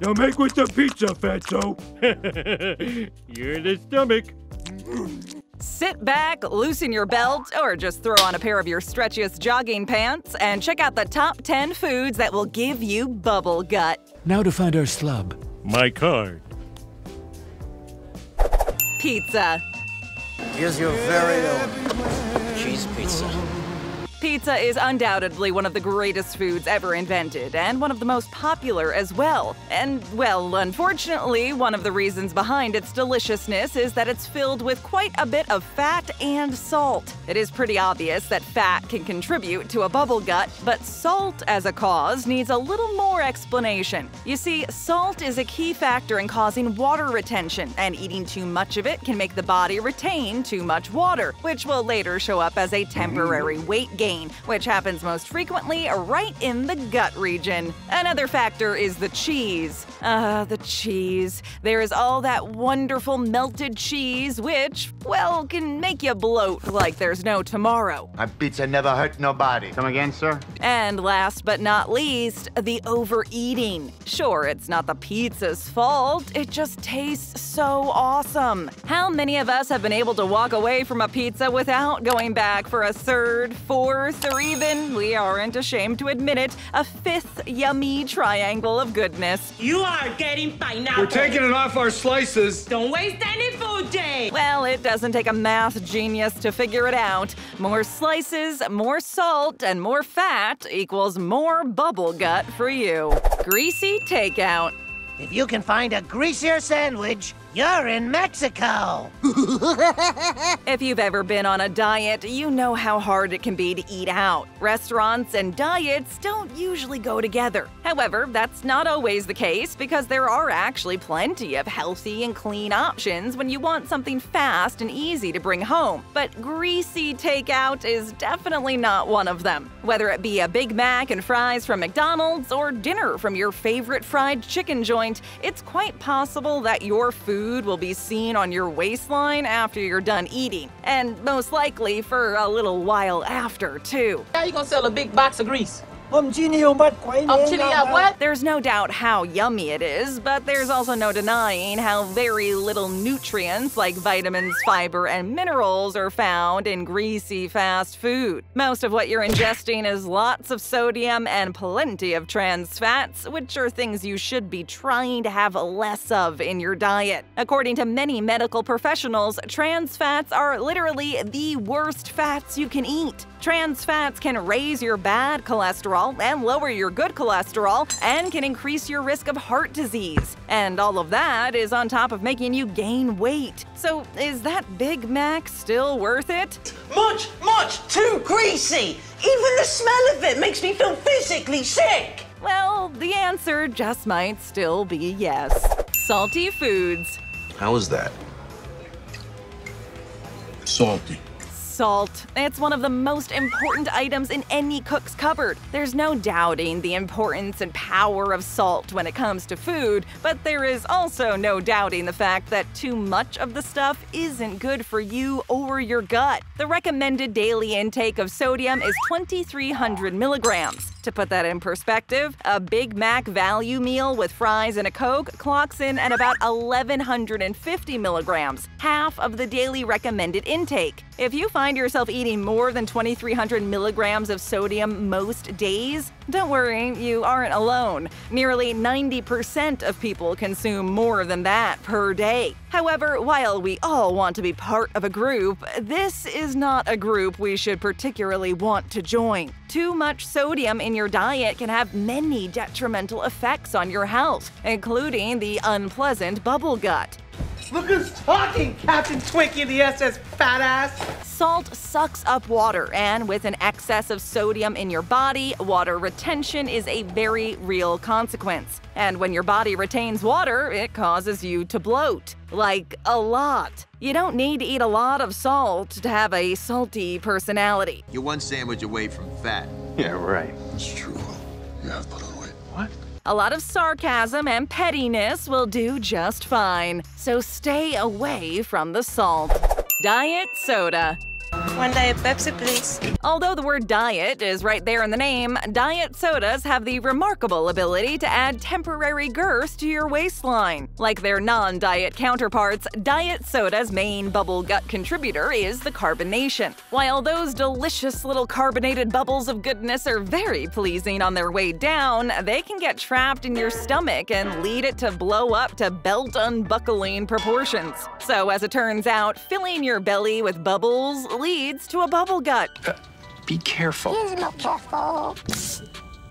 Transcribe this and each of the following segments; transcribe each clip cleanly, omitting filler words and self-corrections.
Now make with the pizza, fatso. You're the stomach. Sit back, loosen your belt, or just throw on a pair of your stretchiest jogging pants and check out the top 10 foods that will give you bubble gut. Now to find our slub. My card. Pizza. Here's your very own cheese pizza. Pizza is undoubtedly one of the greatest foods ever invented, and one of the most popular as well. And, well, unfortunately, one of the reasons behind its deliciousness is that it's filled with quite a bit of fat and salt. It is pretty obvious that fat can contribute to a bubble gut, but salt as a cause needs a little more explanation. You see, salt is a key factor in causing water retention, and eating too much of it can make the body retain too much water, which will later show up as a temporary weight gain, which happens most frequently right in the gut region. Another factor is the cheese. The cheese. There is all that wonderful melted cheese which, well, can make you bloat like there's no tomorrow. My pizza never hurt nobody. Come again, sir? And last but not least, the overeating. Sure, it's not the pizza's fault, it just tastes so awesome. How many of us have been able to walk away from a pizza without going back for a third, fourth, or even, we aren't ashamed to admit it, a fifth yummy triangle of goodness? You are getting pineapple. We're taking it off our slices. Don't waste any food, Jay. Well, it doesn't take a math genius to figure it out. More slices, more salt, and more fat equals more bubble gut for you. Greasy Takeout. If you can find a greasier sandwich, you're in Mexico! If you've ever been on a diet, you know how hard it can be to eat out. Restaurants and diets don't usually go together. However, that's not always the case because there are actually plenty of healthy and clean options when you want something fast and easy to bring home. But Greasy Takeout is definitely not one of them. Whether it be a Big Mac and fries from McDonald's or dinner from your favorite fried chicken joint, it's quite possible that your food will be seen on your waistline after you're done eating, and most likely for a little while after, too. How you gonna sell a big box of grease? Chili what? There's no doubt how yummy it is, but there's also no denying how very little nutrients like vitamins, fiber, and minerals are found in greasy fast food. Most of what you're ingesting is lots of sodium and plenty of trans fats, which are things you should be trying to have less of in your diet. According to many medical professionals, trans fats are literally the worst fats you can eat. Trans fats can raise your bad cholesterol and lower your good cholesterol, and can increase your risk of heart disease. And all of that is on top of making you gain weight. So is that Big Mac still worth it? Much too greasy. Even the smell of it makes me feel physically sick. Well, the answer just might still be yes. Salty foods. How is that? Salty. Salt. It's one of the most important items in any cook's cupboard. There's no doubting the importance and power of salt when it comes to food, but there is also no doubting the fact that too much of the stuff isn't good for you or your gut. The recommended daily intake of sodium is 2,300 milligrams. To put that in perspective, a Big Mac value meal with fries and a Coke clocks in at about 1,150 milligrams, half of the daily recommended intake. If you find yourself eating more than 2,300 milligrams of sodium most days, don't worry, you aren't alone. Nearly 90% of people consume more than that per day. However, while we all want to be part of a group, this is not a group we should particularly want to join. Too much sodium in your diet can have many detrimental effects on your health, including the unpleasant bubble gut. Look who's talking, Captain Twinkie of the SS Fat Ass! Salt sucks up water, and with an excess of sodium in your body, water retention is a very real consequence. And when your body retains water, it causes you to bloat. Like, a lot. You don't need to eat a lot of salt to have a salty personality. You're one sandwich away from fat. Yeah, right. It's true. You have put on weight. What? A lot of sarcasm and pettiness will do just fine, so stay away from the salt. Diet soda. One diet Pepsi, please. Although the word diet is right there in the name, diet sodas have the remarkable ability to add temporary girth to your waistline. Like their non-diet counterparts, diet soda's main bubble gut contributor is the carbonation. While those delicious little carbonated bubbles of goodness are very pleasing on their way down, they can get trapped in your stomach and lead it to blow up to belt unbuckling proportions. So as it turns out, filling your belly with bubbles leads to a bubble gut. Be careful.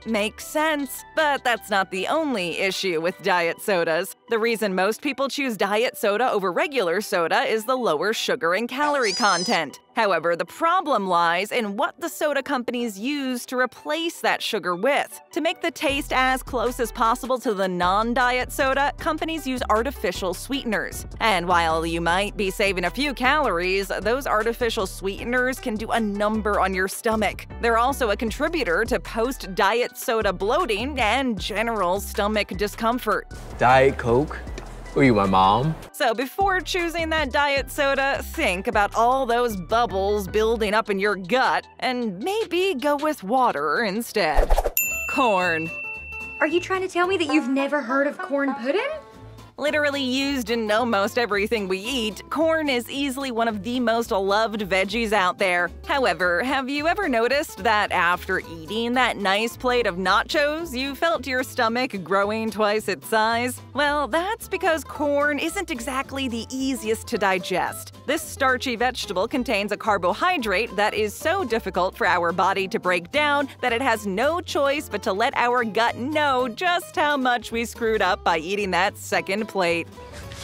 Makes sense, but that's not the only issue with diet sodas. The reason most people choose diet soda over regular soda is the lower sugar and calorie content. However, the problem lies in what the soda companies use to replace that sugar with. To make the taste as close as possible to the non-diet soda, companies use artificial sweeteners. And while you might be saving a few calories, those artificial sweeteners can do a number on your stomach. They're also a contributor to post-diet soda bloating and general stomach discomfort. Diet Coke? Who are you, my mom? So before choosing that diet soda, think about all those bubbles building up in your gut and maybe go with water instead. Corn. Are you trying to tell me that you've never heard of corn pudding? Literally used in almost everything we eat, corn is easily one of the most loved veggies out there. However, have you ever noticed that after eating that nice plate of nachos, you felt your stomach growing twice its size? Well, that's because corn isn't exactly the easiest to digest. This starchy vegetable contains a carbohydrate that is so difficult for our body to break down that it has no choice but to let our gut know just how much we screwed up by eating that second plate.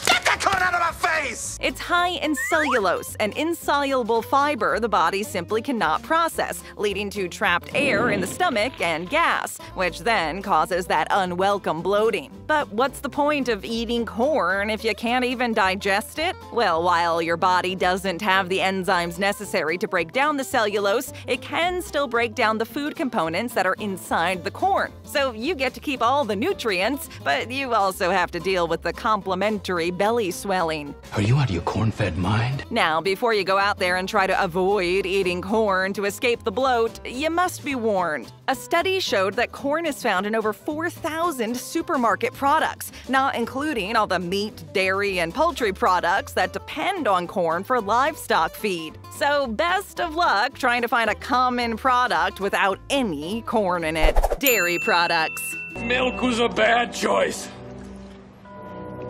Get that corn out of my face! It's high in cellulose, an insoluble fiber the body simply cannot process, leading to trapped air in the stomach and gas, which then causes that unwelcome bloating. But what's the point of eating corn if you can't even digest it? Well, while your body doesn't have the enzymes necessary to break down the cellulose, it can still break down the food components that are inside the corn. So you get to keep all the nutrients, but you also have to deal with the complementary belly swelling. Are you out of your corn-fed mind? Now, before you go out there and try to avoid eating corn to escape the bloat, you must be warned. A study showed that corn is found in over 4,000 supermarket products, not including all the meat, dairy, and poultry products that depend on corn for livestock feed. So best of luck trying to find a common product without any corn in it. Dairy products. Milk was a bad choice.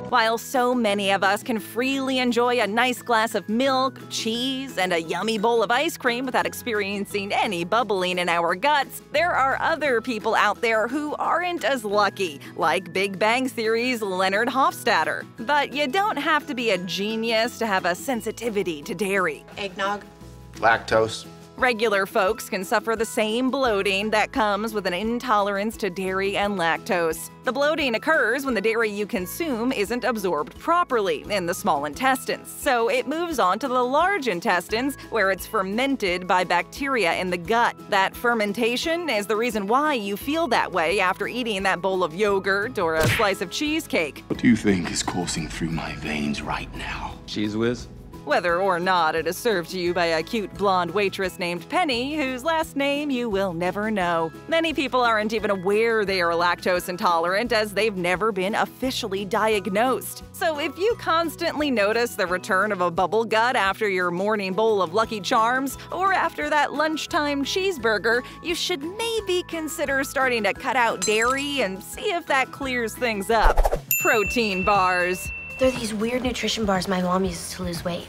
While so many of us can freely enjoy a nice glass of milk, cheese, and a yummy bowl of ice cream without experiencing any bubbling in our guts, there are other people out there who aren't as lucky, like Big Bang Theory's Leonard Hofstadter. But you don't have to be a genius to have a sensitivity to dairy. Eggnog. Lactose. Regular folks can suffer the same bloating that comes with an intolerance to dairy and lactose. The bloating occurs when the dairy you consume isn't absorbed properly in the small intestines, so it moves on to the large intestines where it's fermented by bacteria in the gut. That fermentation is the reason why you feel that way after eating that bowl of yogurt or a slice of cheesecake. What do you think is coursing through my veins right now? Cheese whiz? Whether or not it is served to you by a cute blonde waitress named Penny, whose last name you will never know. Many people aren't even aware they are lactose intolerant as they've never been officially diagnosed. So if you constantly notice the return of a bubble gut after your morning bowl of Lucky Charms or after that lunchtime cheeseburger, you should maybe consider starting to cut out dairy and see if that clears things up. Protein bars. They're these weird nutrition bars my mom uses to lose weight.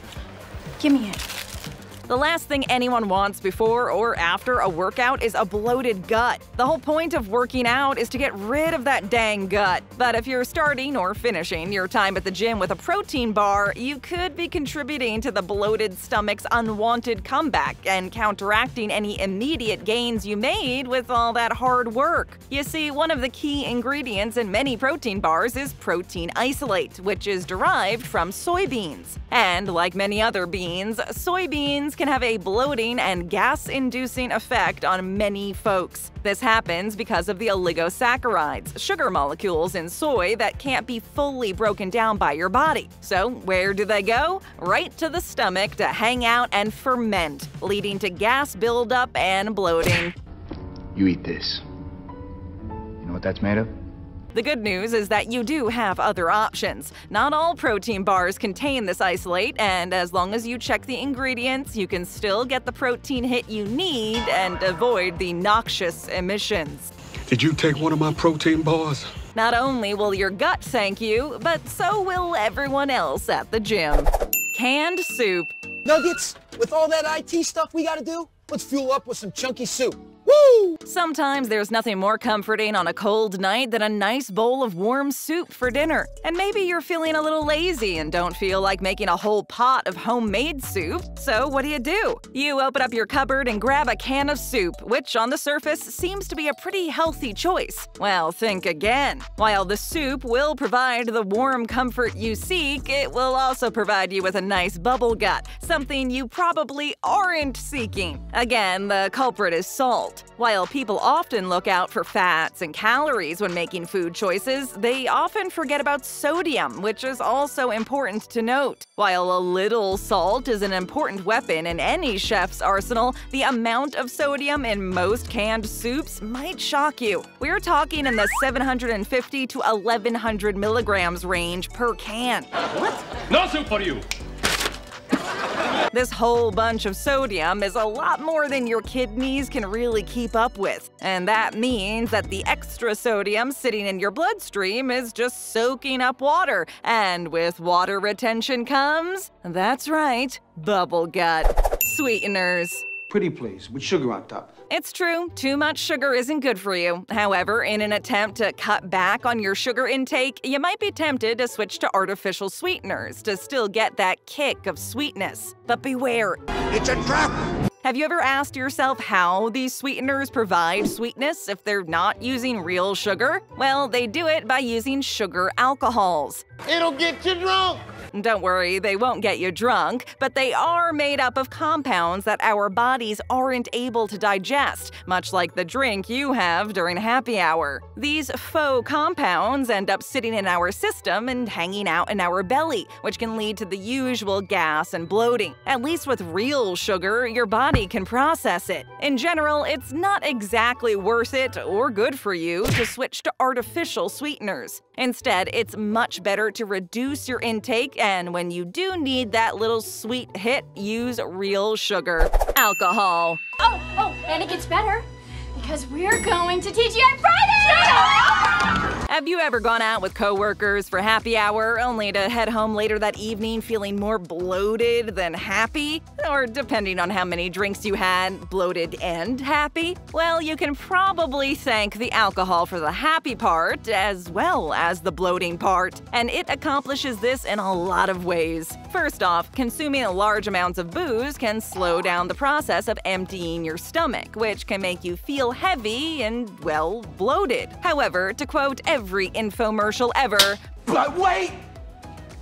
Give me it. The last thing anyone wants before or after a workout is a bloated gut. The whole point of working out is to get rid of that dang gut. But if you're starting or finishing your time at the gym with a protein bar, you could be contributing to the bloated stomach's unwanted comeback and counteracting any immediate gains you made with all that hard work. You see, one of the key ingredients in many protein bars is protein isolate, which is derived from soybeans. And like many other beans, soybeans can have a bloating and gas-inducing effect on many folks. This happens because of the oligosaccharides, sugar molecules in soy that can't be fully broken down by your body. So where do they go? Right to the stomach to hang out and ferment, leading to gas buildup and bloating. You eat this. You know what that's made of? The good news is that you do have other options. Not all protein bars contain this isolate, and as long as you check the ingredients, you can still get the protein hit you need and avoid the noxious emissions. Did you take one of my protein bars? Not only will your gut thank you, but so will everyone else at the gym. Canned soup. Nuggets, with all that IT stuff we gotta do, let's fuel up with some chunky soup. Woo! Sometimes there's nothing more comforting on a cold night than a nice bowl of warm soup for dinner. And maybe you're feeling a little lazy and don't feel like making a whole pot of homemade soup. So what do? You open up your cupboard and grab a can of soup, which on the surface seems to be a pretty healthy choice. Well, think again. While the soup will provide the warm comfort you seek, it will also provide you with a nice bubble gut, something you probably aren't seeking. Again, the culprit is salt. While people often look out for fats and calories when making food choices, they often forget about sodium, which is also important to note. While a little salt is an important weapon in any chef's arsenal, the amount of sodium in most canned soups might shock you. We're talking in the 750 to 1100 milligrams range per can. What? No soup for you! This whole bunch of sodium is a lot more than your kidneys can really keep up with. And that means that the extra sodium sitting in your bloodstream is just soaking up water. And with water retention comes, that's right, bubble gut. Sweeteners. Pretty please, with sugar on top. It's true, too much sugar isn't good for you. However, in an attempt to cut back on your sugar intake, you might be tempted to switch to artificial sweeteners to still get that kick of sweetness. But beware. It's a trap! Have you ever asked yourself how these sweeteners provide sweetness if they're not using real sugar? Well, they do it by using sugar alcohols. It'll get you drunk! Don't worry, they won't get you drunk, but they are made up of compounds that our bodies aren't able to digest, much like the drink you have during happy hour. These faux compounds end up sitting in our system and hanging out in our belly, which can lead to the usual gas and bloating. At least with real sugar, your body can process it. In general, it's not exactly worth it or good for you to switch to artificial sweeteners. Instead, it's much better to reduce your intake, and when you do need that little sweet hit, use real sugar. Alcohol. Oh, and it gets better, because we're going to TGI Friday! Have you ever gone out with coworkers for happy hour only to head home later that evening feeling more bloated than happy? Or depending on how many drinks you had, bloated and happy? Well, you can probably thank the alcohol for the happy part as well as the bloating part. And it accomplishes this in a lot of ways. First off, consuming large amounts of booze can slow down the process of emptying your stomach, which can make you feel heavy and, well, bloated. However, to quote every infomercial ever, But wait!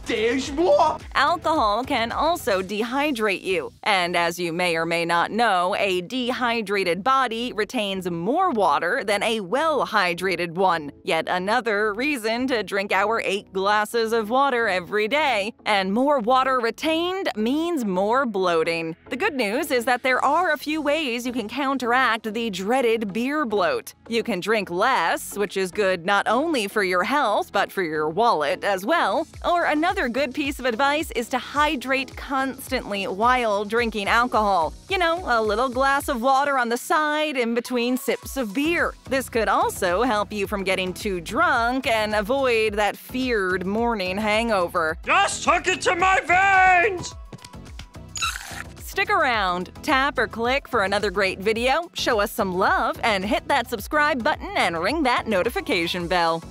There's more! Alcohol can also dehydrate you. And as you may or may not know, a dehydrated body retains more water than a well-hydrated one. Yet another reason to drink our 8 glasses of water every day. And more water retained means more bloating. The good news is that there are a few ways you can counteract the dreaded beer bloat. You can drink less, which is good not only for your health, but for your wallet as well. Or another good piece of advice is to hydrate constantly while drinking alcohol. You know, a little glass of water on the side in between sips of beer. This could also help you from getting too drunk and avoid that feared morning hangover. Just hook it to my veins! Stick around, tap or click for another great video, show us some love, and hit that subscribe button and ring that notification bell.